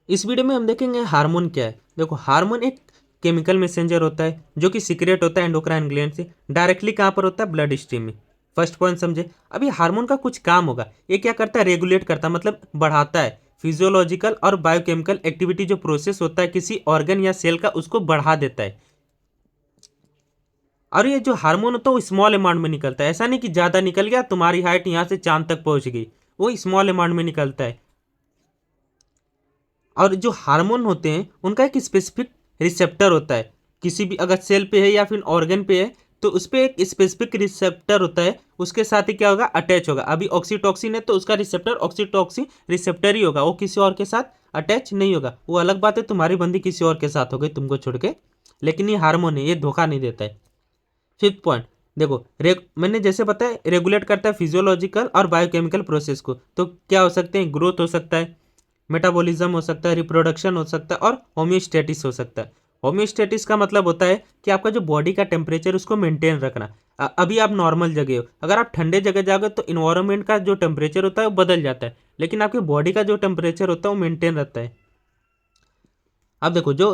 इस वीडियो में हम देखेंगे हार्मोन क्या है। देखो, हार्मोन एक केमिकल मैसेंजर होता है जो कि सीक्रेट होता है एंडोक्राइन ग्लैंड से, डायरेक्टली कहाँ पर होता है, ब्लड स्ट्रीम में। फर्स्ट पॉइंट समझे। अभी हार्मोन का कुछ काम होगा, ये क्या करता है, रेगुलेट करता है, मतलब बढ़ाता है फिजियोलॉजिकल और बायोकेमिकल एक्टिविटी, जो प्रोसेस होता है किसी ऑर्गन या सेल का, उसको बढ़ा देता है। और ये जो हार्मोन होता है वो स्मॉल अमाउंट में निकलता है, ऐसा नहीं कि ज़्यादा निकल गया तुम्हारी हाइट यहाँ से चांद तक पहुँच गई, वो स्मॉल अमाउंट में निकलता है। और जो हार्मोन होते हैं उनका एक स्पेसिफिक रिसेप्टर होता है, किसी भी अगर सेल पे है या फिर ऑर्गन पे है तो उस पर एक स्पेसिफिक रिसेप्टर होता है, उसके साथ ही क्या होगा, अटैच होगा। अभी ऑक्सीटॉक्सिन है तो उसका रिसेप्टर ऑक्सीटॉक्सिन रिसेप्टर ही होगा, वो किसी और के साथ अटैच नहीं होगा। वो अलग बात है, तुम्हारी बंदी किसी और के साथ हो गई तुमको छोड़ के, लेकिन ये हार्मोन है, ये धोखा नहीं देता है। फिफ्थ पॉइंट देखो, मैंने जैसे बताया रेगुलेट करता है फिजियोलॉजिकल और बायोकेमिकल प्रोसेस को। तो क्या हो सकते हैं, ग्रोथ हो सकता है, मेटाबॉलिज्म हो सकता है, रिप्रोडक्शन हो सकता है, और होम्योस्टेटिस हो सकता है। होम्योस्टेटिस का मतलब होता है कि आपका जो बॉडी का टेम्परेचर उसको मेंटेन रखना। अभी आप नॉर्मल जगह हो, अगर आप ठंडे जगह जाओगे तो इन्वायरमेंट का जो टेम्परेचर होता है वो बदल जाता है, लेकिन आपकी बॉडी का जो टेम्परेचर होता है वो मेंटेन रहता है। अब देखो, जो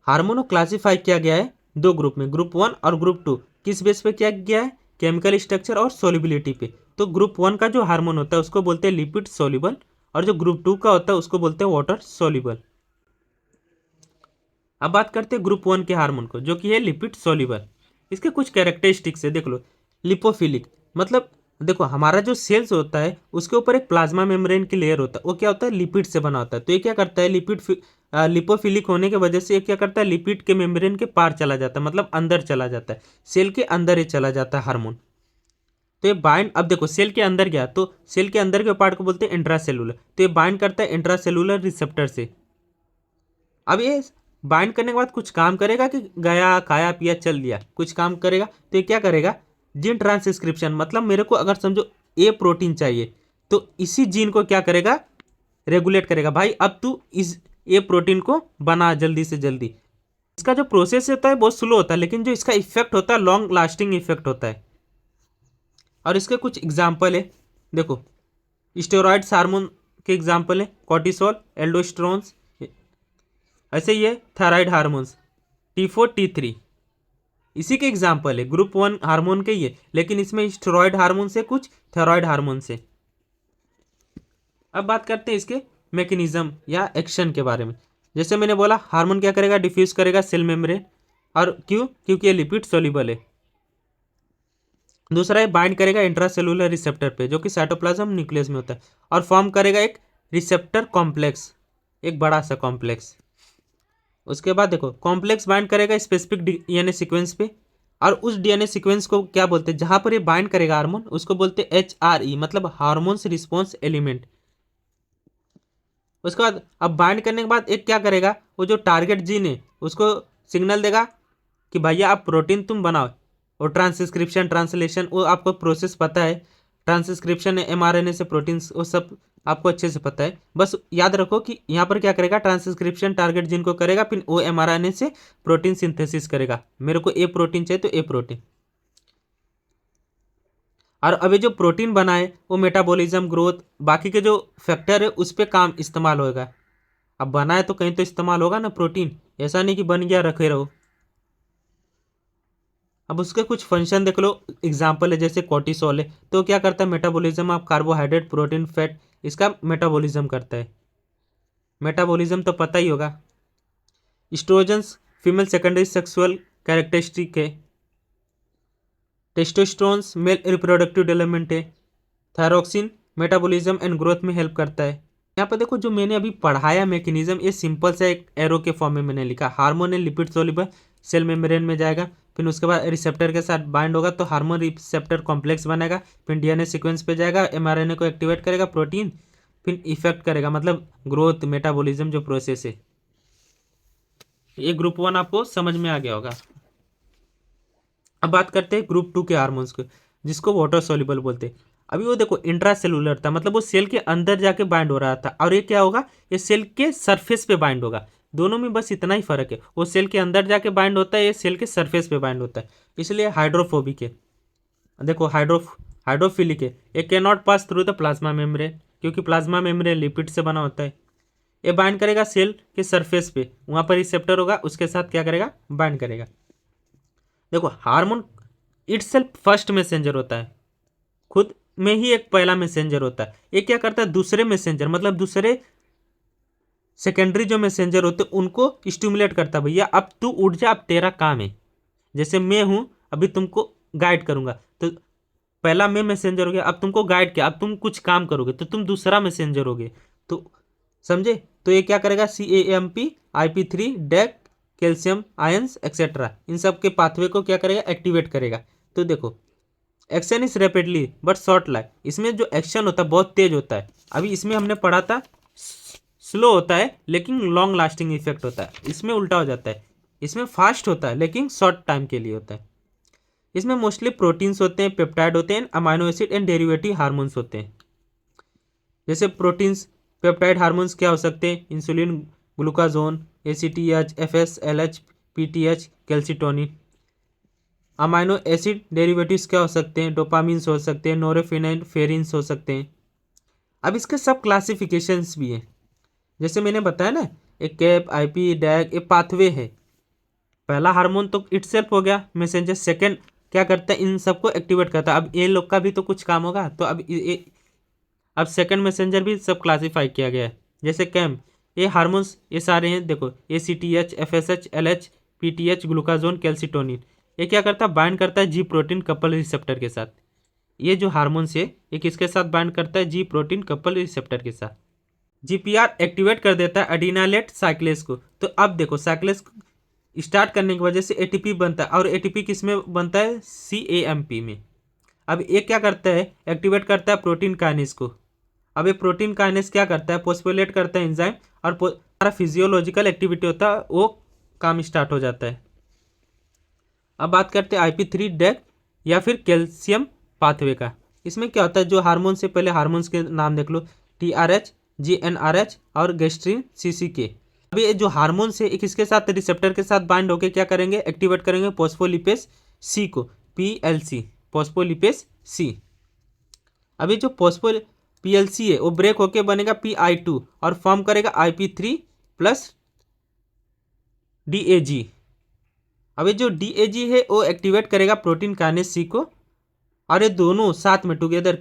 हार्मोन क्लासिफाई किया गया है दो ग्रुप में, ग्रुप 1 और ग्रुप 2। किस बेस पे किया गया है, केमिकल स्ट्रक्चर और सोलिबिलिटी पे। तो ग्रुप 1 का जो हार्मोन होता है उसको बोलते हैं लिपिड सोल्यूबल, और जो ग्रुप 2 का होता है उसको बोलते हैं वाटर सोल्यूबल। अब बात करते हैं ग्रुप 1 के हार्मोन को, जो कि है लिपिड सोल्यूबल। इसके कुछ कैरेक्टरिस्टिक्स है, देख लो। लिपोफिलिक, मतलब देखो हमारा जो सेल्स होता है उसके ऊपर एक प्लाज्मा मेम्ब्रेन की लेयर होता है, वो क्या होता है, लिपिड से बना होता है। तो ये क्या करता है, लिपोफिलिक होने की वजह से ये क्या करता है, लिपिड के मेम्ब्रेन के पार चला जाता है, मतलब अंदर चला जाता है, सेल के अंदर ही चला जाता है हार्मोन। तो ये बाइंड, अब देखो सेल के अंदर गया तो सेल के अंदर के पार्ट को बोलते हैं इंट्रासेलुलर, तो ये बाइंड करता है इंट्रासेलुलर रिसेप्टर से। अब ये बाइंड करने के बाद कुछ काम करेगा कि गया खाया पिया चल दिया, कुछ काम करेगा। तो ये क्या करेगा, जीन ट्रांसक्रिप्शन, मतलब मेरे को अगर समझो ए प्रोटीन चाहिए तो इसी जीन को क्या करेगा, रेगुलेट करेगा, भाई अब तू इस ए प्रोटीन को बना जल्दी से जल्दी। इसका जो प्रोसेस होता है बहुत स्लो होता है, लेकिन जो इसका इफेक्ट होता है लॉन्ग लास्टिंग इफेक्ट होता है। और इसके कुछ एग्जाम्पल है, देखो स्टेरॉइड्स हार्मोन के एग्जाम्पल है, कॉर्टिसोल, एल्डोस्टेरोन्स, ऐसे ये थायराइड हार्मोन्स T4 T3, इसी के एग्जाम्पल है, ग्रुप 1 हार्मोन के ये, लेकिन इसमें स्टेरॉइड हार्मोन से कुछ थायराइड हार्मोन से। अब बात करते हैं इसके मैकेनिज्म या एक्शन के बारे में। जैसे मैंने बोला, हार्मोन क्या करेगा, डिफ्यूज करेगा सेल मेम्ब्रेन, और क्यों, क्योंकि ये लिपिड सोल्यूबल है। दूसरा है बाइंड करेगा इंट्रासेलुलर रिसेप्टर पे, जो कि साइटोप्लाज्म न्यूक्लियस में होता है, और फॉर्म करेगा एक रिसेप्टर कॉम्प्लेक्स, एक बड़ा सा कॉम्प्लेक्स। उसके बाद देखो, कॉम्प्लेक्स बाइंड करेगा स्पेसिफिक डीएनए सीक्वेंस पे, और उस डीएनए सीक्वेंस को क्या बोलते हैं, जहां पर ये बाइंड करेगा हार्मोन उसको बोलते हैं HRE, मतलब हार्मोन्स रिस्पॉन्स एलिमेंट। उसके बाद अब बाइंड करने के बाद एक क्या करेगा, वो जो टारगेट जीन है उसको सिग्नल देगा कि भैया आप प्रोटीन तुम बनाओ। और ट्रांसक्रिप्शन ट्रांसलेशन वो आपको प्रोसेस पता है, ट्रांसक्रिप्शन mRNA से प्रोटीन, वो सब आपको अच्छे से पता है। बस याद रखो कि यहाँ पर क्या करेगा, ट्रांसक्रिप्शन टारगेट जीन को करेगा, फिर वो mRNA से प्रोटीन सिंथेसिस करेगा, मेरे को ए प्रोटीन चाहिए तो ए प्रोटीन। और अभी जो प्रोटीन बना है वो मेटाबॉलिज्म, ग्रोथ, बाकी के जो फैक्टर है उस पर काम इस्तेमाल होगा। अब बना है तो कहीं तो इस्तेमाल होगा ना प्रोटीन, ऐसा नहीं कि बन गया रखे रहो। अब उसके कुछ फंक्शन देख लो, एग्जाम्पल है जैसे कोर्टिसोल है, तो क्या करता है, metabolism of carbohydrate protein fat, इसका मेटाबॉलिज्म करता है। मेटाबॉलिज्म तो पता ही होगा। स्ट्रोजन्स फीमेल सेकेंडरी सेक्सुअल कैरेक्टरिस्टिक है। टेस्टोस्टेरोन्स मेल रिप्रोडक्टिव डेवलपमेंट है। थायरोक्सिन मेटाबॉलिज्म एंड ग्रोथ में हेल्प करता है। यहाँ पर देखो, जो मैंने अभी पढ़ाया मैकेनिज्म, ये सिंपल सा एक एरो के फॉर्म में मैंने लिखा, हार्मोन है लिपिड सोल्यूबल, सेल मेम्ब्रेन में जाएगा, फिर उसके बाद रिसेप्टर के साथ बाइंड होगा तो हार्मोन रिसेप्टर कॉम्प्लेक्स बनेगा, फिर डीएनए सीक्वेंस पे जाएगा, mRNA को एक्टिवेट करेगा, प्रोटीन फिर इफेक्ट करेगा, मतलब ग्रोथ मेटाबॉलिज्म जो प्रोसेस है। ये ग्रुप 1 आपको समझ में आ गया होगा। अब बात करते हैं ग्रुप 2 के हार्मोन्स को, जिसको वाटर सोल्यूबल बोलते हैं। अभी वो देखो इंट्रा सेलुलर था, मतलब वो सेल के अंदर जाके बाइंड हो रहा था, और ये क्या होगा, ये सेल के सरफेस पे बाइंड होगा। दोनों में बस इतना ही फर्क है, वो सेल के अंदर जाके बाइंड होता है, ये सेल के सरफेस पे बाइंड होता है, इसलिए हाइड्रोफोबिक है। देखो हाइड्रोफिलिक है, ये can not pass through the plasma membrane, क्योंकि प्लाज्मा मेम्ब्रेन लिपिड से बना होता है। ये बाइंड करेगा सेल के सरफेस पे, वहाँ पर रिसेप्टर होगा, उसके साथ क्या करेगा, बाइंड करेगा। देखो हार्मोन इटसेल्फ फर्स्ट मैसेंजर होता है, खुद में ही एक पहला मैसेंजर होता है। ये क्या करता है, दूसरे मैसेंजर मतलब दूसरे सेकेंडरी जो मैसेंजर होते हैं उनको स्टिमुलेट करता है। भैया अब तू उठ जा, अब तेरा काम है। जैसे मैं हूँ अभी तुमको गाइड करूंगा, तो पहला मैं मैसेंजर हो गया, अब तुमको गाइड किया, अब तुम कुछ काम करोगे तो तुम दूसरा मैसेंजर होगे। तो समझे, तो ये क्या करेगा, CAMP IP3 डेक कैल्शियम आयंस एक्सेट्रा, इन सब के पाथवे को क्या करेगा, एक्टिवेट करेगा। तो देखो action is rapidly but short life, इसमें जो एक्शन होता है बहुत तेज होता है। अभी इसमें हमने पढ़ा था स्लो होता है लेकिन लॉन्ग लास्टिंग इफेक्ट होता है, इसमें उल्टा हो जाता है। इसमें फास्ट होता है लेकिन शॉर्ट टाइम के लिए होता है। इसमें मोस्टली प्रोटीन्स होते हैं, पेप्टाइड होते हैं, amino acid and derivative hormones होते हैं। जैसे प्रोटीन्स पेप्टाइड हार्मोन्स क्या हो सकते हैं, insulin, glucagon, ACTH, FSLH, PTH, calcitonin. Amino acid derivatives क्या हो सकते हैं, डोपामिन्स हो सकते हैं, नोरेफिनाइन, फेरिन्स हो सकते हैं। अब इसके सब क्लासिफिकेशंस भी हैं, जैसे मैंने बताया ना, एक कैप, IP, डैग, ये पाथवे है। पहला हार्मोन तो इटसेल्फ हो गया मैसेंजर, सेकंड क्या करता है, इन सबको एक्टिवेट करता है। अब ये लोग का भी तो कुछ काम होगा, तो अब सेकंड मैसेंजर भी सब क्लासीफाई किया गया है। जैसे कैम, ये हार्मोन्स ये सारे हैं, देखो ACTH, FSH, LH, PTH, glucagon, calcitonin. ये क्या करता है, बाइंड करता है जी प्रोटीन कपल रिसेप्टर के साथ। ये जो हार्मोन्स है ये किसके साथ बाइंड करता है, जी प्रोटीन कपल रिसेप्टर के साथ। GPR एक्टिवेट कर देता है एडिनालेट साइक्लेस को। तो अब देखो साइक्लेस स्टार्ट करने की वजह से ATP बनता है, और ATP किस में बनता है, CAMP में। अब ये क्या करता है, एक्टिवेट करता है प्रोटीन काइनेस को। अब ये प्रोटीन काइनेस क्या करता है, फोस्फोलेट करता है एंजाइम, और सारा फिजियोलॉजिकल एक्टिविटी होता है वो काम स्टार्ट हो जाता है। अब बात करते हैं IP3 डेक या फिर कैल्शियम पाथवे का। इसमें क्या होता है, जो हार्मोन से पहले हार्मोन्स के नाम देख लो, TRH, GnRH और गैस्ट्रीन CCK। अभी ये जो हार्मोन्स है किसके साथ, रिसेप्टर के साथ बाइंड होकर क्या करेंगे, एक्टिवेट करेंगे फोस्फोलिपेज C को, PLC, फोस्फोलिपेज C। अभी जो PLC है वो ब्रेक होके बनेगा PI2 और फॉर्म करेगा IP3 प्लस DAG। अभी जो DAG है वो एक्टिवेट करेगा प्रोटीन काइनेस C को, और ये दोनों साथ में टुगेदर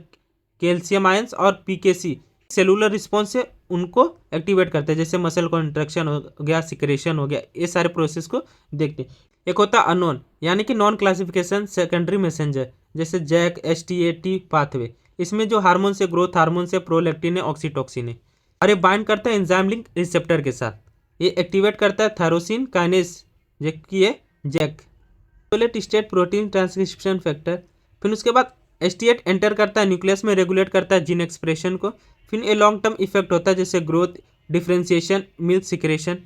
कैल्शियम आयंस और PKC सेलुलर रिस्पॉन्स से उनको एक्टिवेट करते हैं। जैसे मसल कॉन्ट्रैक्शन हो गया, सिक्रेशन हो गया, ये सारे प्रोसेस को देखते हैं। एक होता है अननोन यानी कि नॉन क्लासिफिकेशन सेकेंडरी मैसेंजर, जैसे जैक, STAT पाथवे। इसमें जो हार्मोन से ग्रोथ हार्मोन से प्रोलैक्टिन है, ऑक्सीटोक्सिन है, और ये बाइंड करता है एंजाइम लिंक रिसेप्टर के साथ। ये एक्टिवेट करता है थायरोसिन काइनेस, जबकि ये JAK STAT protein transcription factor. फिर उसके बाद ST8 एंटर करता है न्यूक्लियस में, रेगुलेट करता है जीन एक्सप्रेशन को। फिर ये लॉन्ग टर्म इफेक्ट होता है जैसे ग्रोथ, डिफ्रेंशिएशन, मिल्क सिक्रेशन।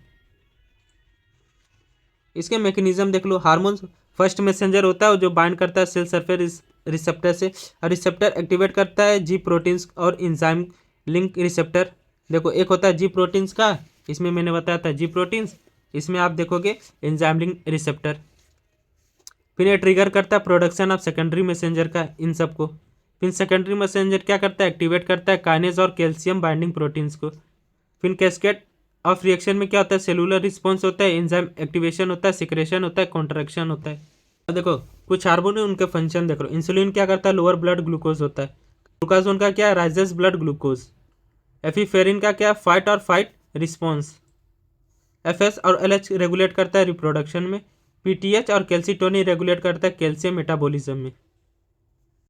इसके मैकेनिज्म देख लो, हार्मोन्स फर्स्ट मैसेंजर होता है जो बाइंड करता है सेल सरफेस रिसेप्टर से, और रिसेप्टर एक्टिवेट करता है जी प्रोटीन्स और इंजाइम लिंक रिसेप्टर। देखो एक होता है जी प्रोटीन्स का, इसमें मैंने बताया था जी प्रोटीन्स, इसमें आप देखोगे एंजाइम लिंक रिसेप्टर। फिर ये ट्रिगर करता है प्रोडक्शन ऑफ सेकेंडरी मैसेंजर का, इन सबको। फिर सेकेंडरी मैसेंजर क्या करता है, एक्टिवेट करता है काइनेज और कैल्शियम बाइंडिंग प्रोटीन्स को। फिर कैस्केड ऑफ रिएक्शन में क्या होता है, सेलुलर रिस्पॉन्स होता है, एंजाइम एक्टिवेशन होता है, सिक्रेशन होता है, कॉन्ट्रैक्शन होता है। अब देखो कुछ हार्मोन है उनके फंक्शन देख लो। इंसुलिन क्या करता है, लोअर ब्लड ग्लूकोज होता है। ग्लूकाजोन का क्या है, राइजेस ब्लड ग्लूकोज। एफिफेरिन का क्या है, फाइट और फाइट रिस्पॉन्स। FS और LH रेगुलेट करता है रिप्रोडक्शन में। PTH और कैल्सिटोनिन रेगुलेट करता है कैल्शियम मेटाबॉलिज्म में।